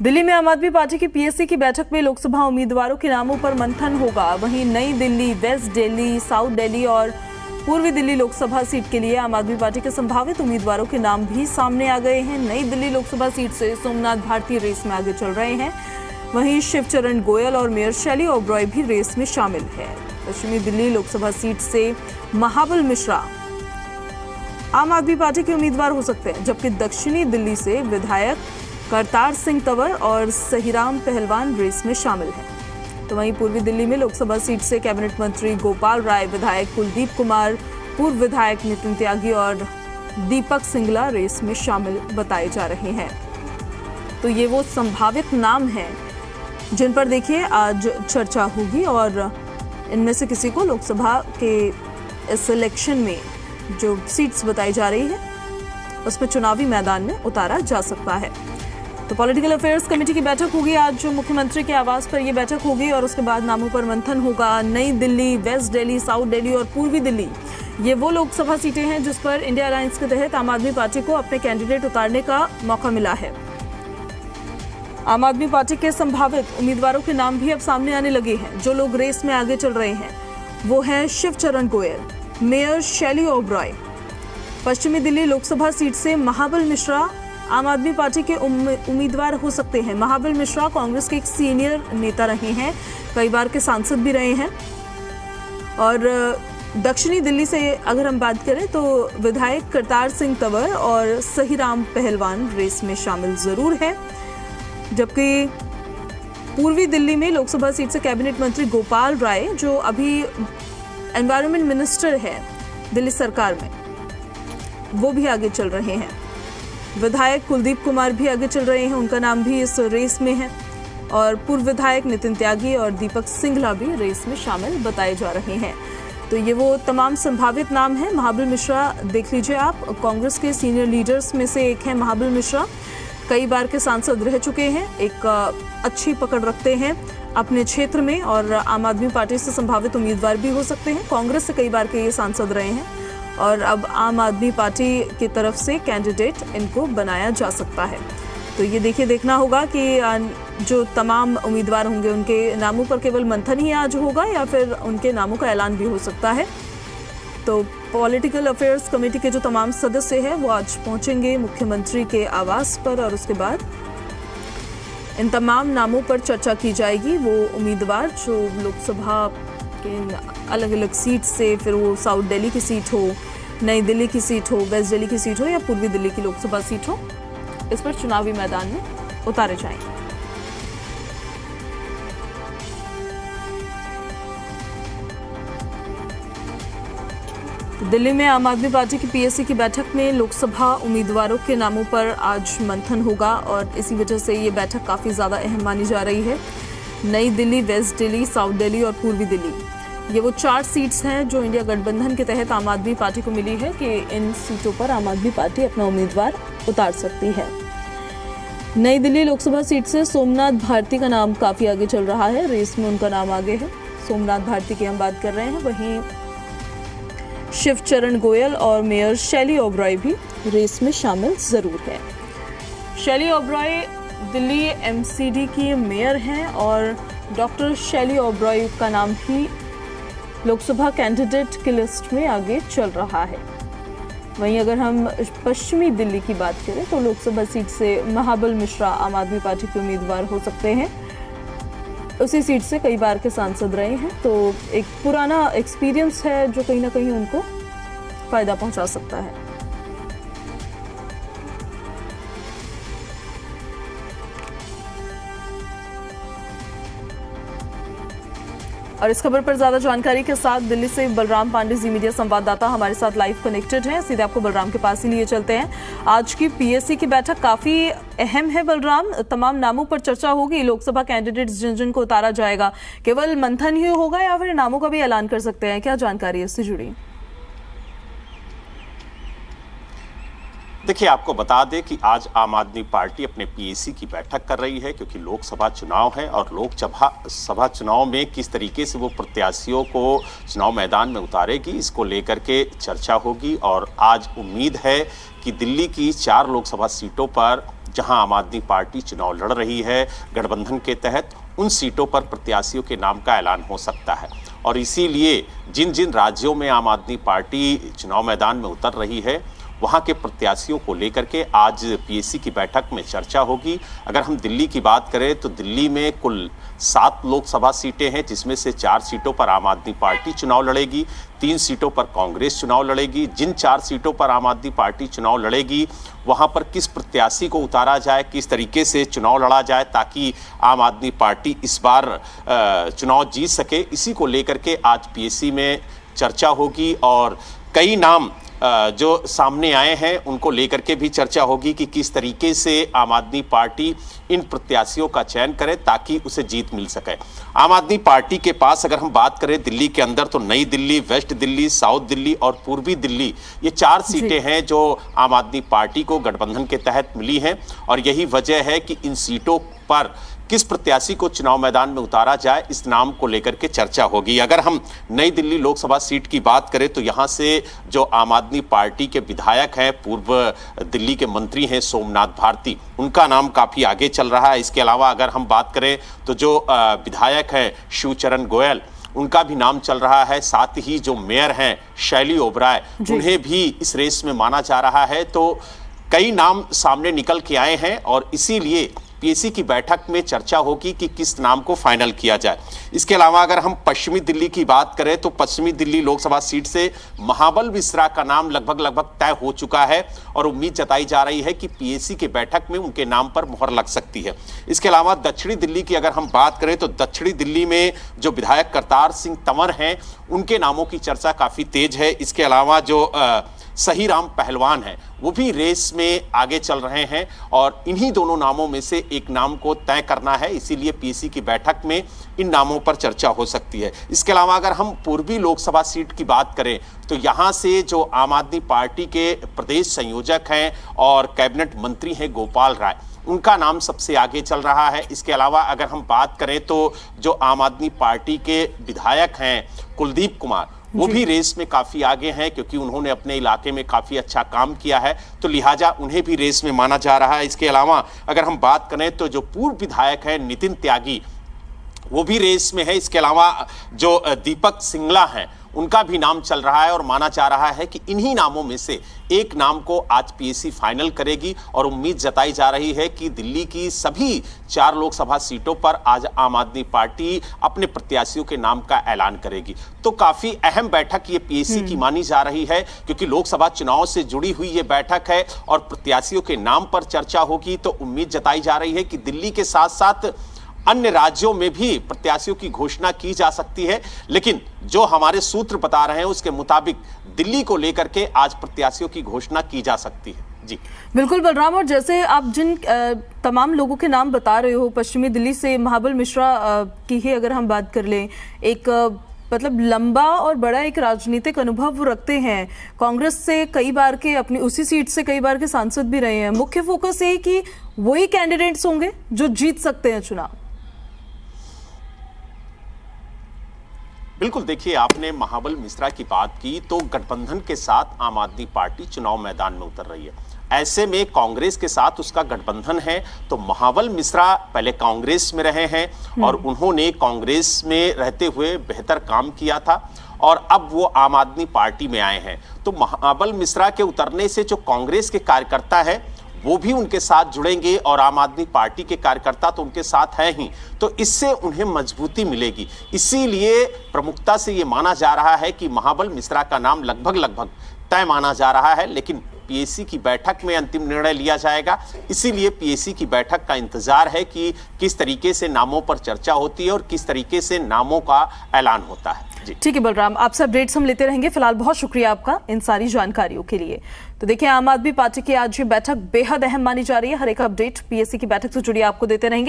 दिल्ली में आम आदमी पार्टी की पीएससी की बैठक में लोकसभा उम्मीदवारों के नामों पर मंथन होगा। वहीं नई दिल्ली, वेस्ट दिल्ली, साउथ दिल्ली और पूर्वी दिल्ली लोकसभा सीट के लिए आम आदमी पार्टी के संभावित उम्मीदवारों के नाम भी सामने आ गए हैं। नई दिल्ली लोकसभा सीट से सोमनाथ भारती रेस में आगे चल रहे हैं। वहीं शिवचरण गोयल और मेयर शैली ओबरॉय भी रेस में शामिल है। पश्चिमी दिल्ली लोकसभा सीट से महाबल मिश्रा आम आदमी पार्टी के उम्मीदवार हो सकते हैं, जबकि दक्षिणी दिल्ली से विधायक करतार सिंह तंवर और सहीराम पहलवान रेस में शामिल हैं। तो वहीं पूर्वी दिल्ली में लोकसभा सीट से कैबिनेट मंत्री गोपाल राय, विधायक कुलदीप कुमार, पूर्व विधायक नितिन त्यागी और दीपक सिंगला रेस में शामिल बताए जा रहे हैं। तो ये वो संभावित नाम हैं जिन पर देखिए आज चर्चा होगी और इनमें से किसी को लोकसभा के इस इलेक्शन में जो सीट्स बताई जा रही है उसमें चुनावी मैदान में उतारा जा सकता है। तो पॉलिटिकल अफेयर्स कमेटी की बैठक होगी आज, जो मुख्यमंत्री के आवास पर यह बैठक होगी और उसके बाद नामों पर मंथन होगा। नई दिल्ली, वेस्ट दिल्ली, साउथ दिल्ली और पूर्वी दिल्ली, ये वो लोकसभा सीटें हैं जिस पर इंडिया अलायंस के तहत आम आदमी पार्टी को अपने कैंडिडेट उतारने का मौका मिला है। आम आदमी पार्टी के संभावित उम्मीदवारों के नाम भी अब सामने आने लगे हैं। जो लोग रेस में आगे चल रहे हैं वो है शिवचरण गोयल, मेयर शैली ओबरॉय। पश्चिमी दिल्ली लोकसभा सीट से महाबल मिश्रा आम आदमी पार्टी के उम्मीदवार हो सकते हैं। महाबल मिश्रा कांग्रेस के एक सीनियर नेता रहे हैं, कई बार के सांसद भी रहे हैं। और दक्षिणी दिल्ली से अगर हम बात करें तो विधायक करतार सिंह तंवर और सहीराम पहलवान रेस में शामिल जरूर है। जबकि पूर्वी दिल्ली में लोकसभा सीट से कैबिनेट मंत्री गोपाल राय, जो अभी एनवायरनमेंट मिनिस्टर है दिल्ली सरकार में, वो भी आगे चल रहे हैं। विधायक कुलदीप कुमार भी आगे चल रहे हैं, उनका नाम भी इस रेस में है। और पूर्व विधायक नितिन त्यागी और दीपक सिंगला भी रेस में शामिल बताए जा रहे हैं। तो ये वो तमाम संभावित नाम हैं। महाबल मिश्रा देख लीजिए आप, कांग्रेस के सीनियर लीडर्स में से एक हैं महाबल मिश्रा, कई बार के सांसद रह चुके हैं, एक अच्छी पकड़ रखते हैं अपने क्षेत्र में और आम आदमी पार्टी से संभावित उम्मीदवार भी हो सकते हैं। कांग्रेस से कई बार के ये सांसद रहे हैं और अब आम आदमी पार्टी की तरफ से कैंडिडेट इनको बनाया जा सकता है। तो ये देखिए, देखना होगा कि जो तमाम उम्मीदवार होंगे उनके नामों पर केवल मंथन ही आज होगा या फिर उनके नामों का ऐलान भी हो सकता है। तो पॉलिटिकल अफेयर्स कमेटी के जो तमाम सदस्य हैं वो आज पहुंचेंगे मुख्यमंत्री के आवास पर और उसके बाद इन तमाम नामों पर चर्चा की जाएगी। वो उम्मीदवार जो लोकसभा के अलग अलग सीट से, फिर वो साउथ दिल्ली की सीट हो, नई दिल्ली की सीट हो, वेस्ट दिल्ली की सीट हो या पूर्वी दिल्ली की लोकसभा सीट हो, इस पर चुनावी मैदान में उतारे जाएंगे। दिल्ली में आम आदमी पार्टी की पीएससी की बैठक में लोकसभा उम्मीदवारों के नामों पर आज मंथन होगा और इसी वजह से ये बैठक काफ़ी ज़्यादा अहम मानी जा रही है। नई दिल्ली, वेस्ट दिल्ली, साउथ दिल्ली और पूर्वी दिल्ली, ये वो 4 सीट्स हैं जो इंडिया गठबंधन के तहत आम आदमी पार्टी को मिली है कि इन सीटों पर आम आदमी पार्टी अपना उम्मीदवार उतार सकती है। नई दिल्ली लोकसभा सीट से सोमनाथ भारती का नाम काफ़ी आगे चल रहा है, रेस में उनका नाम आगे है। सोमनाथ भारती की हम बात कर रहे हैं। वहीं शिवचरण गोयल और मेयर शैली ओबरॉय भी रेस में शामिल जरूर है। शैली ओबरॉय दिल्ली एमसीडी की मेयर हैं और डॉक्टर शैली ओबरॉय का नाम भी लोकसभा कैंडिडेट की लिस्ट में आगे चल रहा है। वहीं अगर हम पश्चिमी दिल्ली की बात करें तो लोकसभा सीट से महाबल मिश्रा आम आदमी पार्टी के उम्मीदवार हो सकते हैं। उसी सीट से कई बार के सांसद रहे हैं, तो एक पुराना एक्सपीरियंस है जो कहीं ना कहीं उनको फायदा पहुंचा सकता है। और इस खबर पर ज्यादा जानकारी के साथ दिल्ली से बलराम पांडे जी मीडिया संवाददाता हमारे साथ लाइव कनेक्टेड हैं। सीधे आपको बलराम के पास ही लिए चलते हैं। आज की पीएससी की बैठक काफी अहम है बलराम, तमाम नामों पर चर्चा होगी। लोकसभा कैंडिडेट्स जिन जिन को उतारा जाएगा, केवल मंथन ही होगा या फिर नामों का भी ऐलान कर सकते हैं? क्या जानकारी है इससे जुड़ी? देखिए, आपको बता दें कि आज आम आदमी पार्टी अपने पीएसी की बैठक कर रही है क्योंकि लोकसभा चुनाव है और लोकसभा चुनाव में किस तरीके से वो प्रत्याशियों को चुनाव मैदान में उतारेगी, इसको लेकर के चर्चा होगी। और आज उम्मीद है कि दिल्ली की 4 लोकसभा सीटों पर जहां आम आदमी पार्टी चुनाव लड़ रही है गठबंधन के तहत, उन सीटों पर प्रत्याशियों के नाम का ऐलान हो सकता है। और इसीलिए जिन जिन राज्यों में आम आदमी पार्टी चुनाव मैदान में उतर रही है, वहां के प्रत्याशियों को लेकर के आज पीएसी की बैठक में चर्चा होगी। अगर हम दिल्ली की बात करें तो दिल्ली में कुल 7 लोकसभा सीटें हैं, जिसमें से 4 सीटों पर आम आदमी पार्टी चुनाव लड़ेगी, 3 सीटों पर कांग्रेस चुनाव लड़ेगी। जिन 4 सीटों पर आम आदमी पार्टी चुनाव लड़ेगी, वहां पर किस प्रत्याशी को उतारा जाए, किस तरीके से चुनाव लड़ा जाए ताकि आम आदमी पार्टी इस बार चुनाव जीत सके, इसी को लेकर के आज पीएसी में चर्चा होगी। और कई नाम जो सामने आए हैं उनको लेकर के भी चर्चा होगी कि किस तरीके से आम आदमी पार्टी इन प्रत्याशियों का चयन करे ताकि उसे जीत मिल सके। आम आदमी पार्टी के पास अगर हम बात करें दिल्ली के अंदर तो नई दिल्ली, वेस्ट दिल्ली, साउथ दिल्ली और पूर्वी दिल्ली, ये 4 सीटें हैं जो आम आदमी पार्टी को गठबंधन के तहत मिली हैं। और यही वजह है कि इन सीटों पर किस प्रत्याशी को चुनाव मैदान में उतारा जाए, इस नाम को लेकर के चर्चा होगी। अगर हम नई दिल्ली लोकसभा सीट की बात करें तो यहां से जो आम आदमी पार्टी के विधायक हैं, पूर्व दिल्ली के मंत्री हैं सोमनाथ भारती, उनका नाम काफी आगे चल रहा है। इसके अलावा अगर हम बात करें तो जो विधायक हैं शिवचरण गोयल, उनका भी नाम चल रहा है। साथ ही जो मेयर हैं शैली ओबराय, उन्हें भी इस रेस में माना जा रहा है। तो कई नाम सामने निकल के आए हैं और इसीलिए पीएसी की बैठक में चर्चा होगी कि किस नाम को फाइनल किया जाए। इसके अलावा अगर हम पश्चिमी दिल्ली की बात करें तो पश्चिमी दिल्ली लोकसभा सीट से महाबल मिश्रा का नाम लगभग तय हो चुका है और उम्मीद जताई जा रही है कि पीएसी की बैठक में उनके नाम पर मुहर लग सकती है। इसके अलावा दक्षिणी दिल्ली की अगर हम बात करें तो दक्षिणी दिल्ली में जो विधायक करतार सिंह तंवर हैं, उनके नामों की चर्चा काफी तेज है। इसके अलावा जो सही राम पहलवान है, वो भी रेस में आगे चल रहे हैं और इन्हीं दोनों नामों में से एक नाम को तय करना है। इसीलिए पीएसी की बैठक में इन नामों पर चर्चा हो सकती है। इसके अलावा अगर हम पूर्वी लोकसभा सीट की बात करें तो यहां से जो आम आदमी पार्टी के प्रदेश संयोजक हैं और कैबिनेट मंत्री हैं गोपाल राय, उनका नाम सबसे आगे चल रहा है। इसके अलावा अगर हम बात करें तो जो आम आदमी पार्टी के विधायक हैं कुलदीप कुमार, वो भी रेस में काफी आगे हैं क्योंकि उन्होंने अपने इलाके में काफी अच्छा काम किया है, तो लिहाजा उन्हें भी रेस में माना जा रहा है। इसके अलावा अगर हम बात करें तो जो पूर्व विधायक हैं नितिन त्यागी, वो भी रेस में है। इसके अलावा जो दीपक सिंगला हैं, उनका भी नाम चल रहा है और माना जा रहा है कि इन्हीं नामों में से एक नाम को आज पीएसी फाइनल करेगी। और उम्मीद जताई जा रही है कि दिल्ली की सभी 4 लोकसभा सीटों पर आज आम आदमी पार्टी अपने प्रत्याशियों के नाम का ऐलान करेगी। तो काफी अहम बैठक ये पीएसी की मानी जा रही है क्योंकि लोकसभा चुनाव से जुड़ी हुई ये बैठक है और प्रत्याशियों के नाम पर चर्चा होगी। तो उम्मीद जताई जा रही है कि दिल्ली के साथ साथ अन्य राज्यों में भी प्रत्याशियों की घोषणा की जा सकती है, लेकिन जो हमारे सूत्र बता रहे हैं उसके मुताबिक दिल्ली को लेकर के आज प्रत्याशियों की घोषणा की जा सकती है। जी बिल्कुल बलराम, और जैसे आप जिन तमाम लोगों के नाम बता रहे हो, पश्चिमी दिल्ली से महाबल मिश्रा की ही अगर हम बात कर लें, एक मतलब लंबा और बड़ा एक राजनीतिक अनुभव रखते हैं, कांग्रेस से कई बार के अपनी उसी सीट से कई बार के सांसद भी रहे हैं। मुख्य फोकस ये कि वही कैंडिडेट्स होंगे जो जीत सकते हैं चुनाव। बिल्कुल, देखिए आपने महाबल मिश्रा की बात की तो गठबंधन के साथ आम आदमी पार्टी चुनाव मैदान में उतर रही है। ऐसे में कांग्रेस के साथ उसका गठबंधन है, तो महाबल मिश्रा पहले कांग्रेस में रहे हैं और उन्होंने कांग्रेस में रहते हुए बेहतर काम किया था और अब वो आम आदमी पार्टी में आए हैं। तो महाबल मिश्रा के उतरने से जो कांग्रेस के कार्यकर्ता है वो भी उनके साथ जुड़ेंगे और आम आदमी पार्टी के कार्यकर्ता तो उनके साथ हैं ही, तो इससे उन्हें मजबूती मिलेगी। इसीलिए प्रमुखता से ये माना जा रहा है कि महाबल मिश्रा का नाम लगभग तय माना जा रहा है, लेकिन पीएसी की बैठक में अंतिम निर्णय लिया जाएगा। इसीलिए पीएसी की बैठक का इंतजार है कि किस तरीके से नामों पर चर्चा होती है और किस तरीके से नामों का ऐलान होता है। ठीक है बलराम, आपसे अपडेट्स हम लेते रहेंगे। फिलहाल बहुत शुक्रिया आपका इन सारी जानकारियों के लिए। तो देखिए, आम आदमी पार्टी की आज ये बैठक बेहद अहम मानी जा रही है। हर एक अपडेट पीएसी की बैठक से जुड़ी आपको देते रहेंगे।